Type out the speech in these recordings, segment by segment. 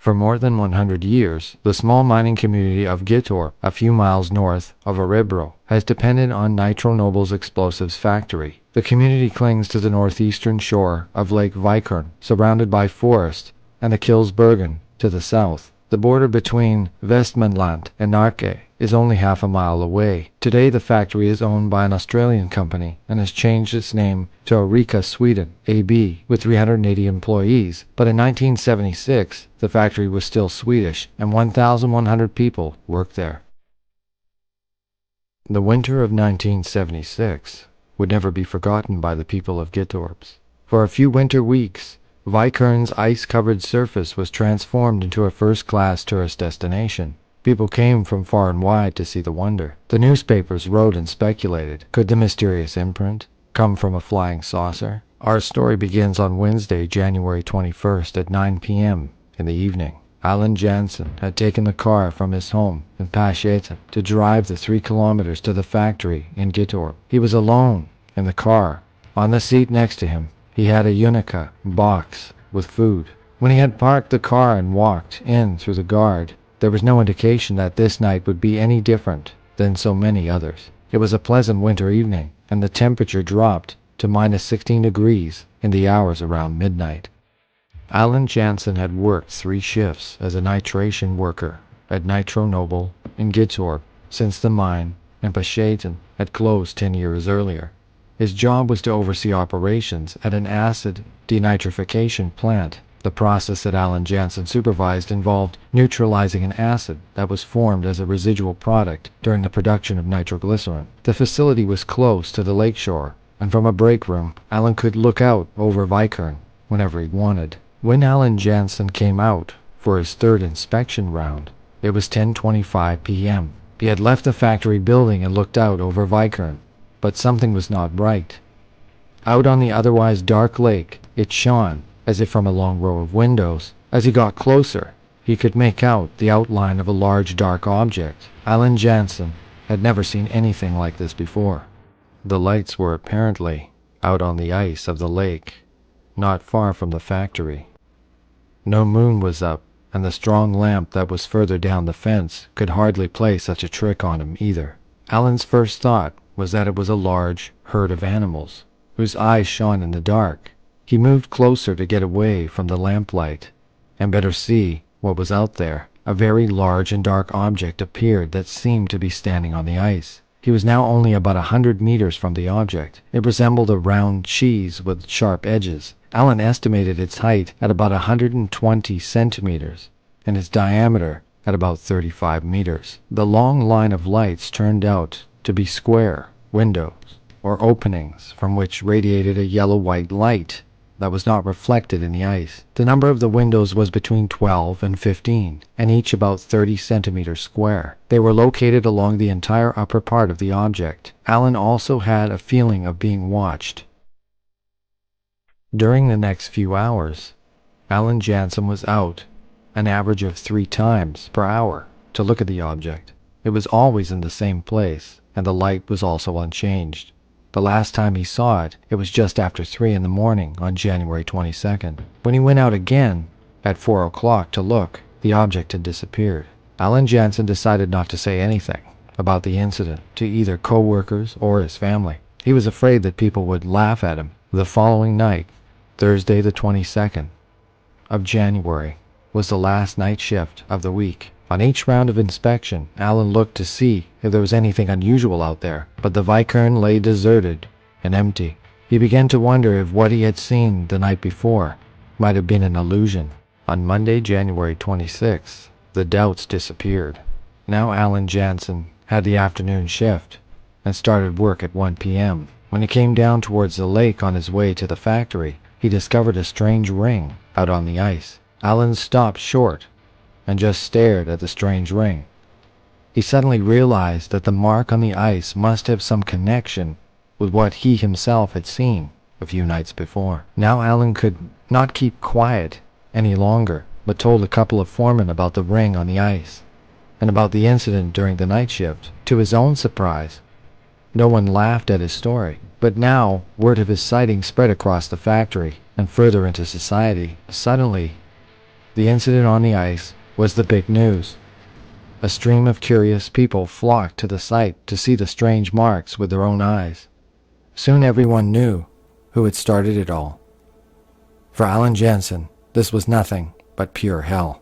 For more than 100 years, the small mining community of Gyttorp, a few miles north of Örebro, has depended on Nitro Nobel's explosives factory. The community clings to the northeastern shore of Lake Vikern, surrounded by forest, and the Kilsbergen to the south. The border between Västmanland and Närke is only half a mile away. Today the factory is owned by an Australian company and has changed its name to Orica Sweden AB with 380 employees, but in 1976 the factory was still Swedish and 1,100 people worked there. The winter of 1976 would never be forgotten by the people of Gyttorp. For a few winter weeks, Vikern's ice-covered surface was transformed into a first-class tourist destination. People came from far and wide to see the wonder. The newspapers wrote and speculated. Could the mysterious imprint come from a flying saucer? Our story begins on Wednesday, January 21st at 9 p.m. in the evening. Alan Jansen had taken the car from his home in Pascheten to drive the 3 kilometers to the factory in Gyttorp. He was alone in the car. On the seat next to him, he had a Unica box with food. When he had parked the car and walked in through the guard, there was no indication that this night would be any different than so many others. It was a pleasant winter evening, and the temperature dropped to minus 16 degrees in the hours around midnight. Alan Jansen had worked 3 shifts as a nitration worker at Nitro Nobel in Gyttorp since the mine in Pascheten had closed 10 years earlier. His job was to oversee operations at an acid denitrification plant. The process that Alan Jansen supervised involved neutralizing an acid that was formed as a residual product during the production of nitroglycerin. The facility was close to the lakeshore, and from a break room, Alan could look out over Vikern whenever he wanted. When Alan Jansen came out for his 3rd inspection round, it was 10:25 p.m. He had left the factory building and looked out over Vikern, but something was not right. Out on the otherwise dark lake, it shone as if from a long row of windows. As he got closer, he could make out the outline of a large dark object. Alan Jansen had never seen anything like this before. The lights were apparently out on the ice of the lake, not far from the factory. No moon was up, and the strong lamp that was further down the fence could hardly play such a trick on him either. Alan's first thought was that it was a large herd of animals, whose eyes shone in the dark. He moved closer to get away from the lamplight and better see what was out there. A very large and dark object appeared that seemed to be standing on the ice. He was now only about 100 meters from the object. It resembled a round cheese with sharp edges. Alan estimated its height at about 120 centimeters and its diameter at about 35 meters. The long line of lights turned out to be square windows or openings from which radiated a yellow-white light that was not reflected in the ice. The number of the windows was between 12 and 15, and each about 30 centimeters square. They were located along the entire upper part of the object. Alan also had a feeling of being watched. During the next few hours, Alan Jansen was out an average of 3 times per hour to look at the object. It was always in the same place, and the light was also unchanged. The last time he saw it, it was just after 3 in the morning on January 22nd. When he went out again at 4 o'clock to look, the object had disappeared. Alan Jansen decided not to say anything about the incident to either co-workers or his family. He was afraid that people would laugh at him. The following night, Thursday the 22nd of January, was the last night shift of the week. On each round of inspection, Alan looked to see if there was anything unusual out there, but the Vikern lay deserted and empty. He began to wonder if what he had seen the night before might have been an illusion. On Monday, January 26th, the doubts disappeared. Now Alan Jansen had the afternoon shift and started work at 1 p.m. When he came down towards the lake on his way to the factory, he discovered a strange ring out on the ice. Alan stopped short and just stared at the strange ring. He suddenly realized that the mark on the ice must have some connection with what he himself had seen a few nights before. Now Alan could not keep quiet any longer, but told a couple of foremen about the ring on the ice and about the incident during the night shift. To his own surprise, no one laughed at his story. But now word of his sighting spread across the factory and further into society. Suddenly, The incident on the ice was the big news. A stream of curious people flocked to the site to see the strange marks with their own eyes. Soon everyone knew who had started it all. For Alan Jansen, this was nothing but pure hell.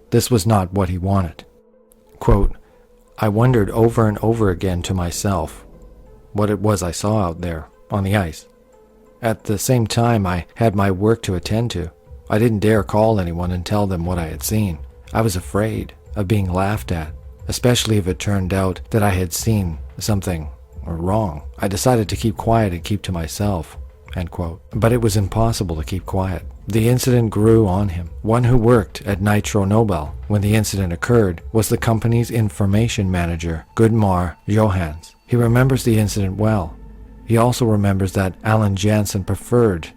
This was not what he wanted. Quote, I wondered over and over again to myself what it was I saw out there on the ice. At the same time, I had my work to attend to. I didn't dare call anyone and tell them what I had seen. I was afraid of being laughed at, especially if it turned out that I had seen something wrong. I decided to keep quiet and keep to myself. End quote. But it was impossible to keep quiet. The incident grew on him. One who worked at Nitro Nobel when the incident occurred was the company's information manager, Gudmar Johans. He remembers the incident well. He also remembers that Alan Jansen preferred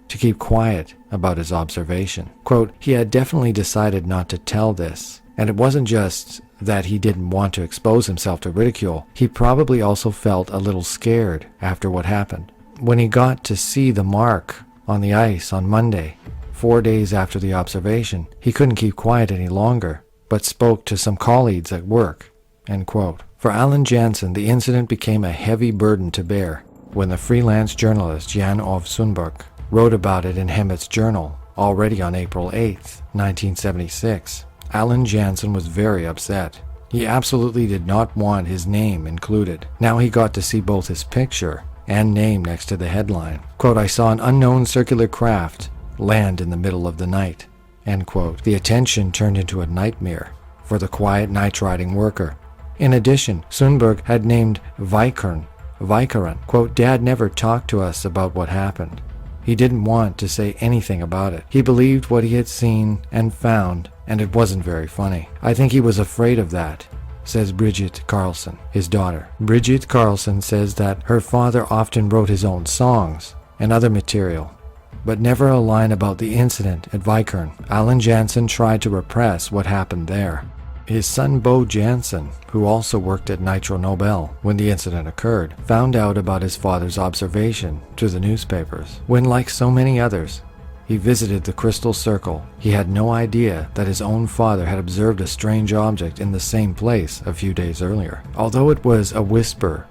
to keep quiet about his observation. Quote, he had definitely decided not to tell this, and it wasn't just that he didn't want to expose himself to ridicule. He probably also felt a little scared after what happened. When he got to see the mark on the ice on Monday, 4 days after the observation, he couldn't keep quiet any longer, but spoke to some colleagues at work. End quote. For Alan Jansen, the incident became a heavy burden to bear. When the freelance journalist Jan Ove Sundberg wrote about it in Hemmet's journal, already on April 8, 1976, Alan Jansen was very upset. He absolutely did not want his name included. Now he got to see both his picture and name next to the headline. Quote, I saw an unknown circular craft land in the middle of the night. End quote. The attention turned into a nightmare for the quiet night-riding worker. In addition, Sundberg had named Vikaren. Quote, Dad never talked to us about what happened. He didn't want to say anything about it. He believed what he had seen and found, and it wasn't very funny. I think he was afraid of that, says Bridget Carlson, his daughter. Bridget Carlson says that her father often wrote his own songs and other material, but never a line about the incident at Vikaren. Alan Jansen tried to repress what happened there. His son Bo Jansen, who also worked at Nitro Nobel when the incident occurred, found out about his father's observation through the newspapers. When, like so many others, he visited the Crystal Circle, he had no idea that his own father had observed a strange object in the same place a few days earlier. Although it was a whisper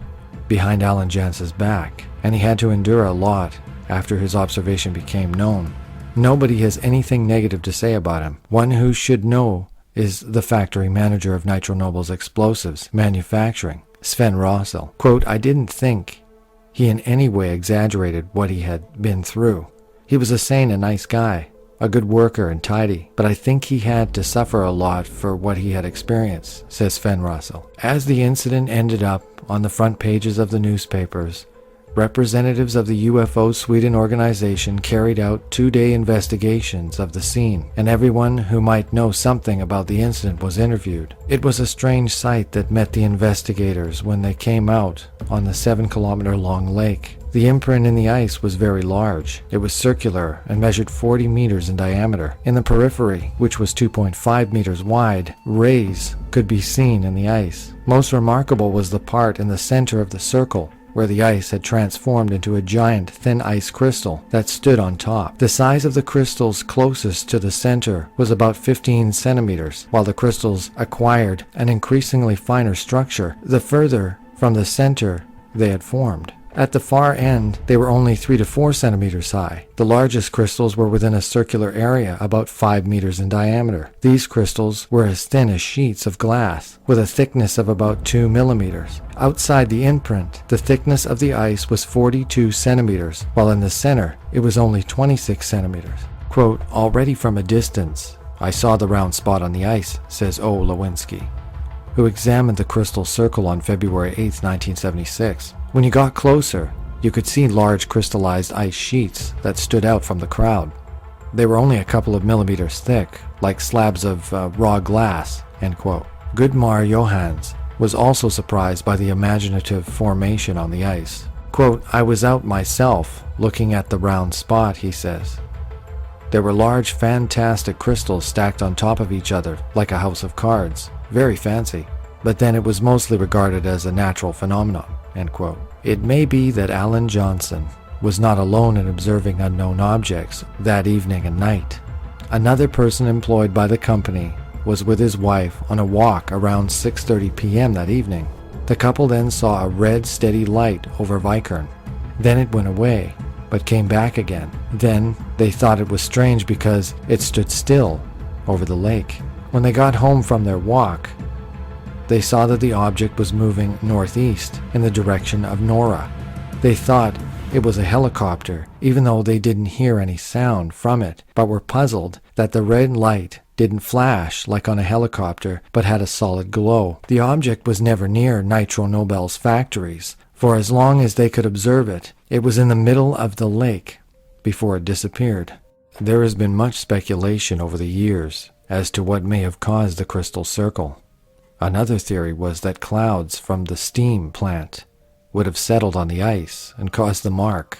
behind Alan Jansen's back, and he had to endure a lot after his observation became known, nobody has anything negative to say about him. One who should know is the factory manager of Nitro Nobel's explosives manufacturing, Sven Rossel. Quote, I didn't think he in any way exaggerated what he had been through. He was a sane and nice guy, a good worker and tidy, but I think he had to suffer a lot for what he had experienced, says Sven Rossel. As the incident ended up on the front pages of the newspapers, representatives of the UFO Sweden organization carried out 2-day investigations of the scene, and everyone who might know something about the incident was interviewed. It was a strange sight that met the investigators when they came out on the 7-kilometer-long lake. The imprint in the ice was very large. It was circular and measured 40 meters in diameter. In the periphery, which was 2.5 meters wide, rays could be seen in the ice. Most remarkable was the part in the center of the circle, where the ice had transformed into a giant thin ice crystal that stood on top. The size of the crystals closest to the center was about 15 centimeters, while the crystals acquired an increasingly finer structure the further from the center they had formed. At the far end, they were only 3 to 4 centimeters high. The largest crystals were within a circular area about 5 meters in diameter. These crystals were as thin as sheets of glass, with a thickness of about 2 millimeters. Outside the imprint, the thickness of the ice was 42 centimeters, while in the center, it was only 26 centimeters. Quote, already from a distance, I saw the round spot on the ice, says O. Lewinsky, who examined the crystal circle on February 8, 1976. When you got closer, you could see large crystallized ice sheets that stood out from the crowd. They were only a couple of millimeters thick, like slabs of raw glass, end quote. Gudmar Johans was also surprised by the imaginative formation on the ice. Quote, I was out myself looking at the round spot, he says. There were large, fantastic crystals stacked on top of each other, like a house of cards. Very fancy. But then it was mostly regarded as a natural phenomenon, end quote. It may be that Alan Jansen was not alone in observing unknown objects that evening and night. Another person employed by the company was with his wife on a walk around 6:30 p.m. that evening. The couple then saw a red steady light over Vikern. Then it went away, but came back again. Then they thought it was strange because it stood still over the lake. When they got home from their walk, they saw that the object was moving northeast in the direction of Nora. They thought it was a helicopter, even though they didn't hear any sound from it, but were puzzled that the red light didn't flash like on a helicopter, but had a solid glow. The object was never near Nitro Nobel's factories. For as long as they could observe it, it was in the middle of the lake before it disappeared. There has been much speculation over the years as to what may have caused the crystal circle. Another theory was that clouds from the steam plant would have settled on the ice and caused the mark,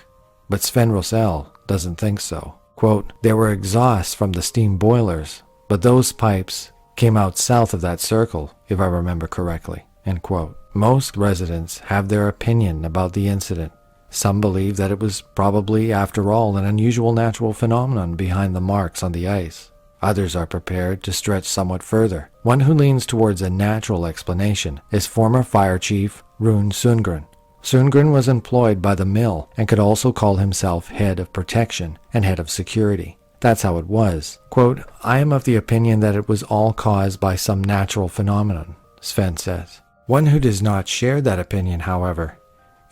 but Sven Rosell doesn't think so. Quote, there were exhausts from the steam boilers, but those pipes came out south of that circle, if I remember correctly. End quote. Most residents have their opinion about the incident. Some believe that it was probably, after all, an unusual natural phenomenon behind the marks on the ice. Others are prepared to stretch somewhat further. One who leans towards a natural explanation is former fire chief Rune Sundgren. Sundgren was employed by the mill and could also call himself head of protection and head of security. That's how it was. Quote, I am of the opinion that it was all caused by some natural phenomenon, Sven says. One who does not share that opinion, however,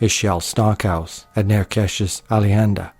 is Kjell Stockhaus at Nerkeshes Allehanda,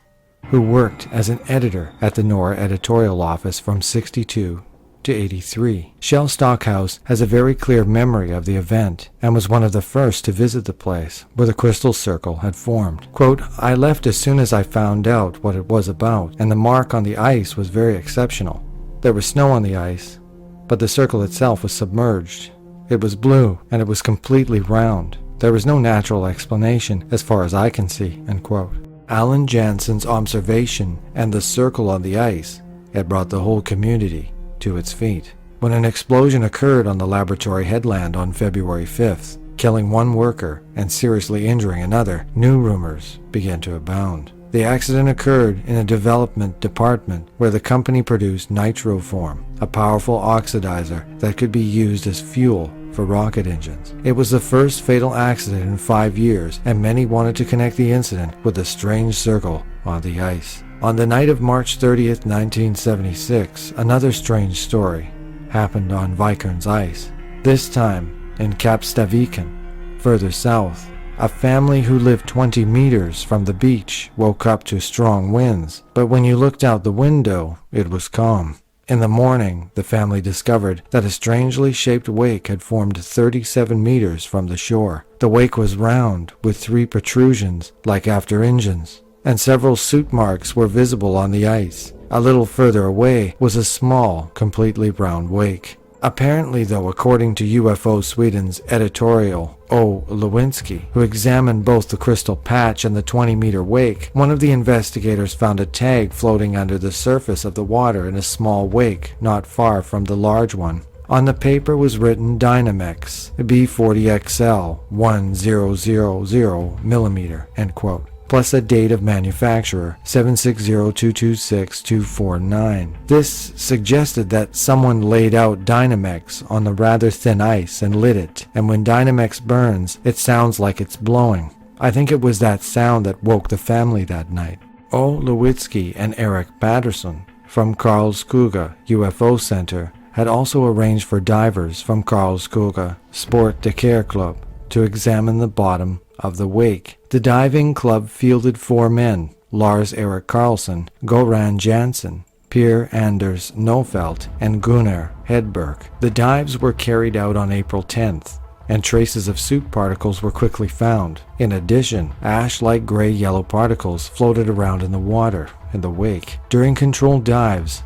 who worked as an editor at the Nora editorial office from 62 to 83. Kjell Stockhaus has a very clear memory of the event and was one of the first to visit the place where the crystal circle had formed. Quote, I left as soon as I found out what it was about, and the mark on the ice was very exceptional. There was snow on the ice, but the circle itself was submerged. It was blue, and it was completely round. There was no natural explanation as far as I can see, end quote. Alan Jansen's observation and the circle on the ice had brought the whole community to its feet. When an explosion occurred on the laboratory headland on February 5th, killing one worker and seriously injuring another, new rumors began to abound. The accident occurred in a development department where the company produced nitroform, a powerful oxidizer that could be used as fuel for rocket engines. It was the first fatal accident in 5 years, and many wanted to connect the incident with the strange circle on the ice. On the night of March 30th, 1976, another strange story happened on Vikern's ice, this time in Kapstaviken, further south. A family who lived 20 meters from the beach woke up to strong winds, but when you looked out the window, it was calm. In the morning, the family discovered that a strangely shaped wake had formed 37 meters from the shore. The wake was round, with 3 protrusions, like after engines, and several soot marks were visible on the ice. A little further away was a small, completely round wake. Apparently, though, according to UFO Sweden's editorial O. Lewinsky, who examined both the crystal patch and the 20-meter wake, one of the investigators found a tag floating under the surface of the water in a small wake not far from the large one. On the paper was written Dynamex B40XL 1000mm, end quote, plus a date of manufacturer 760226249. This suggested that someone laid out Dynamex on the rather thin ice and lit it, and when Dynamex burns, it sounds like it's blowing. I think it was that sound that woke the family that night. O. Lewitsky and Eric Patterson from Karlskoga UFO Center had also arranged for divers from Karlskoga Sport de Care Club to examine the bottom of the wake. The diving club fielded 4 men, Lars Erik Karlsson, Goran Jansson, Per Anders Nofelt, and Gunnar Hedberg. The dives were carried out on April 10th, and traces of soot particles were quickly found. In addition, ash-like gray-yellow particles floated around in the water in the wake. During controlled dives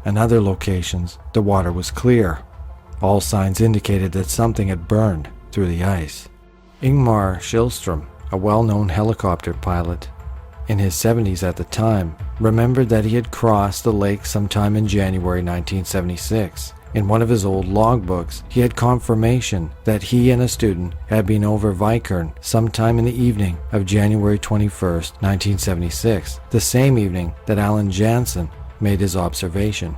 and other locations, the water was clear. All signs indicated that something had burned through the ice. Ingmar Schillström, a well-known helicopter pilot, in his 70s at the time, remembered that he had crossed the lake sometime in January 1976. In one of his old logbooks, he had confirmation that he and a student had been over Vikern sometime in the evening of January 21st, 1976, the same evening that Alan Jansen made his observation.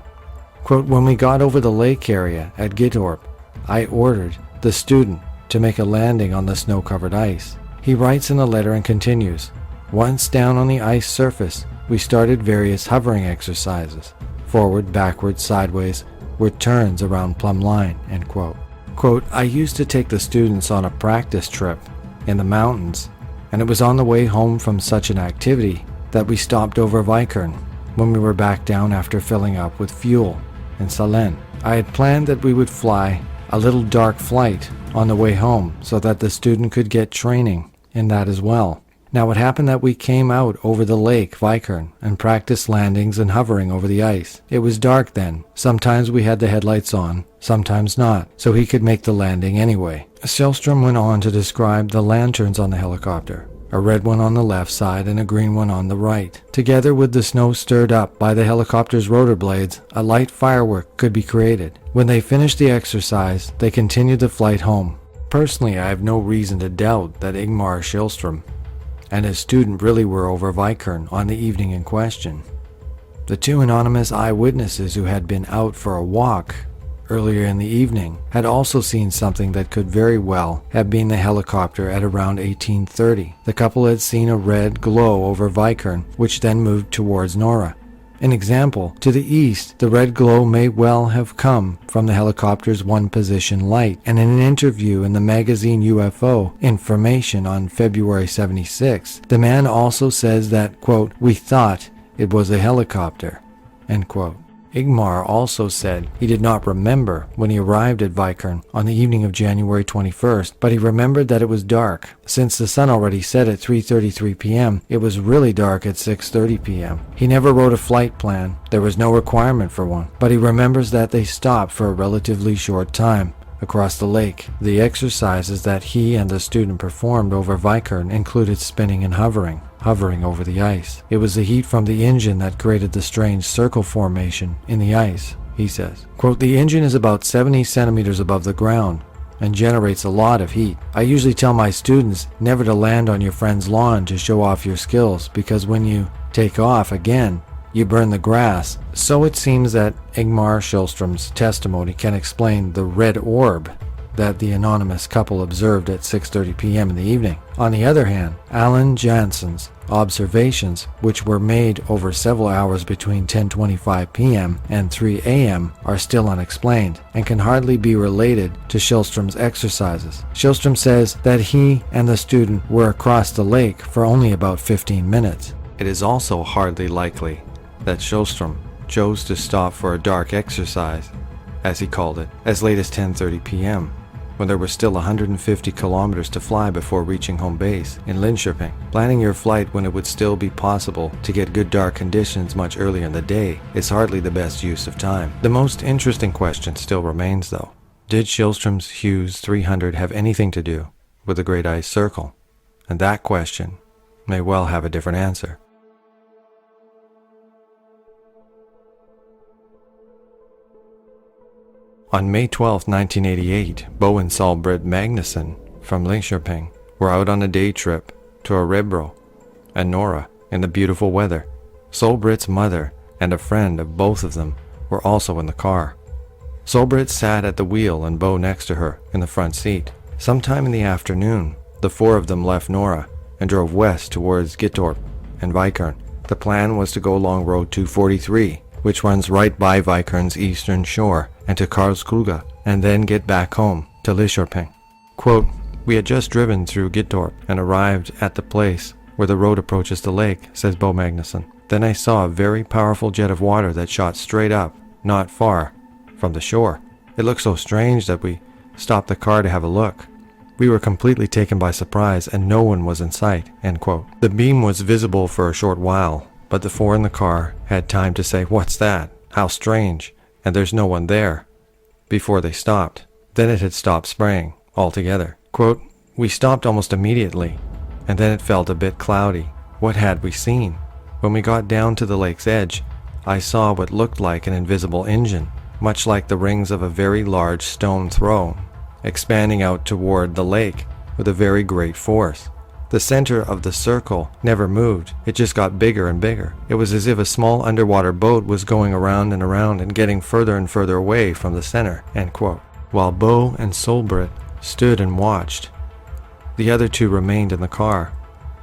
Quote, when we got over the lake area at Gittorp, I ordered the student to make a landing on the snow-covered ice. He writes in a letter and continues, once down on the ice surface, we started various hovering exercises, forward, backward, sideways, with turns around plumb line, end quote. Quote, I used to take the students on a practice trip in the mountains, and it was on the way home from such an activity that we stopped over Vikern when we were back down after filling up with fuel in Salem. I had planned that we would fly a little dark flight on the way home so that the student could get training in that as well. Now it happened that we came out over the lake Vikern and practiced landings and hovering over the ice. It was dark then. Sometimes we had the headlights on, sometimes not, so he could make the landing anyway. Shellstrom went on to describe the lanterns on the helicopter, a red one on the left side and a green one on the right. Together with the snow stirred up by the helicopter's rotor blades, a light firework could be created. When they finished the exercise, they continued the flight home. Personally, I have no reason to doubt that Ingmar Shellstrom and his student really were over Vikern on the evening in question. The two anonymous eyewitnesses who had been out for a walk earlier in the evening had also seen something that could very well have been the helicopter at around 1830. The couple had seen a red glow over Vikern, which then moved towards Norra. An example, to the east, the red glow may well have come from the helicopter's one-position light, and in an interview in the magazine UFO Information on February 76, the man also says that, quote, we thought it was a helicopter, end quote. Ingmar also said he did not remember when he arrived at Vikern on the evening of January 21st, but he remembered that it was dark. Since the sun already set at 3:33 p.m., it was really dark at 6:30 p.m. He never wrote a flight plan. There was no requirement for one, but he remembers that they stopped for a relatively short time across the lake. The exercises that he and the student performed over Vikern included spinning and hovering over the ice. It was the heat from the engine that created the strange circle formation in the ice, he says. Quote, the engine is about 70 centimeters above the ground and generates a lot of heat. I usually tell my students never to land on your friend's lawn to show off your skills, because when you take off again, you burn the grass. So it seems that Ingmar Shellstrom's testimony can explain the red orb that the anonymous couple observed at 6:30 p.m. in the evening. On the other hand, Alan Jansen's observations, which were made over several hours between 10:25 p.m. and 3 a.m., are still unexplained and can hardly be related to Shellstrom's exercises. Shellstrom says that he and the student were across the lake for only about 15 minutes. It is also hardly likely that Shellstrom chose to stop for a dark exercise, as he called it, as late as 10:30 p.m., when there were still 150 kilometers to fly before reaching home base in Linköping. Planning your flight when it would still be possible to get good dark conditions much earlier in the day is hardly the best use of time. The most interesting question still remains, though. Did Shellstrom's Hughes 300 have anything to do with the Great Ice Circle? And that question may well have a different answer. On May 12, 1988, Bo and Solbrit Magnusson from Linköping were out on a day trip to Örebro and Norra in the beautiful weather. Solbrit's mother and a friend of both of them were also in the car. Solbrit sat at the wheel and Bo next to her in the front seat. Sometime in the afternoon, the four of them left Norra and drove west towards Gittorp and Vikern. The plan was to go along Road 243, which runs right by Vikern's eastern shore, and to Karlskoga, and then get back home to Linköping. Quote, we had just driven through Gittorp and arrived at the place where the road approaches the lake, says Bo Magnusson. Then I saw a very powerful jet of water that shot straight up, not far from the shore. It looked so strange that we stopped the car to have a look. We were completely taken by surprise and no one was in sight, end quote. The beam was visible for a short while, but the four in the car had time to say, what's that? How strange. And there's no one there, before they stopped. Then it had stopped spraying altogether. Quote, we stopped almost immediately, and then it felt a bit cloudy. What had we seen? When we got down to the lake's edge, I saw what looked like an invisible engine, much like the rings of a very large stone throne, expanding out toward the lake with a very great force. The center of the circle never moved. It just got bigger and bigger. It was as if a small underwater boat was going around and getting further and further away from the center." End quote. While Bo and Solbrit stood and watched, the other two remained in the car.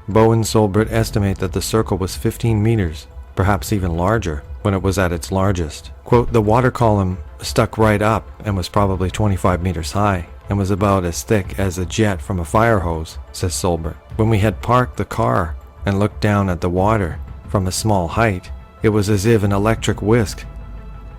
Bo and Solbrit estimate that the circle was 15 meters, perhaps even larger, when it was at its largest. Quote, "The water column stuck right up and was probably 25 meters high and was about as thick as a jet from a fire hose," says Solbert. "When we had parked the car and looked down at the water from a small height, it was as if an electric whisk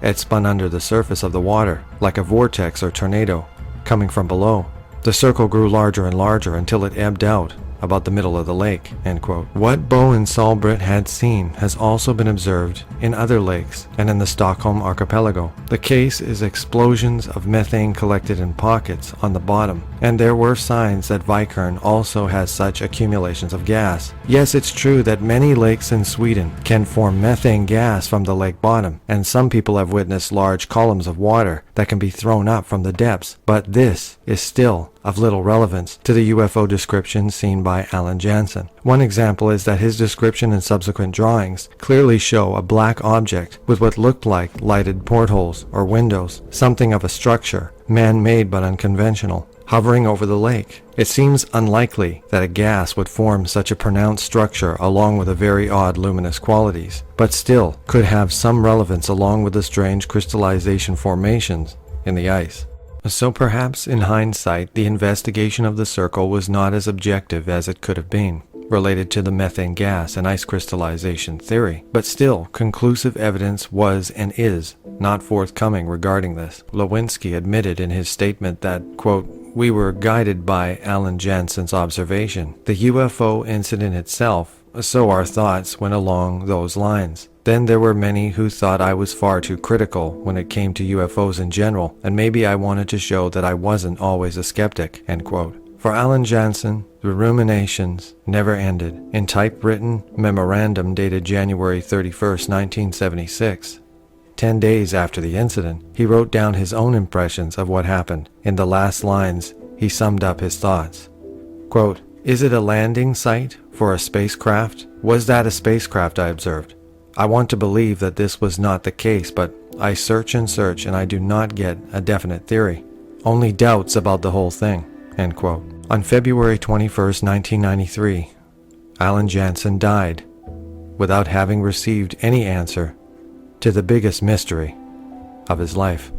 had spun under the surface of the water, like a vortex or tornado coming from below. The circle grew larger and larger until it ebbed out about the middle of the lake." End quote. What Bo and Solbrit had seen has also been observed in other lakes and in the Stockholm archipelago. The case is explosions of methane collected in pockets on the bottom, and there were signs that Vikern also has such accumulations of gas. Yes, it's true that many lakes in Sweden can form methane gas from the lake bottom, and some people have witnessed large columns of water that can be thrown up from the depths, but this is still of little relevance to the UFO description seen by Alan Jansen. One example is that his description and subsequent drawings clearly show a black object with what looked like lighted portholes or windows, something of a structure, man-made but unconventional, hovering over the lake. It seems unlikely that a gas would form such a pronounced structure along with a very odd luminous qualities, but still could have some relevance along with the strange crystallization formations in the ice. So perhaps in hindsight, the investigation of the circle was not as objective as it could have been, related to the methane gas and ice crystallization theory, but still, conclusive evidence was and is not forthcoming regarding this. Lewinsky admitted in his statement that, quote, "We were guided by Alan Jansen's observation, the UFO incident itself, so our thoughts went along those lines. Then there were many who thought I was far too critical when it came to UFOs in general, and maybe I wanted to show that I wasn't always a skeptic." End quote. For Alan Jansen, the ruminations never ended. In typewritten memorandum dated January 31st, 1976, 10 days after the incident, he wrote down his own impressions of what happened. In the last lines, he summed up his thoughts. Quote, "Is it a landing site for a spacecraft? Was that a spacecraft I observed? I want to believe that this was not the case, but I search and I do not get a definite theory. Only doubts about the whole thing." End quote. On February 21st, 1993, Alan Jansen died without having received any answer to the biggest mystery of his life.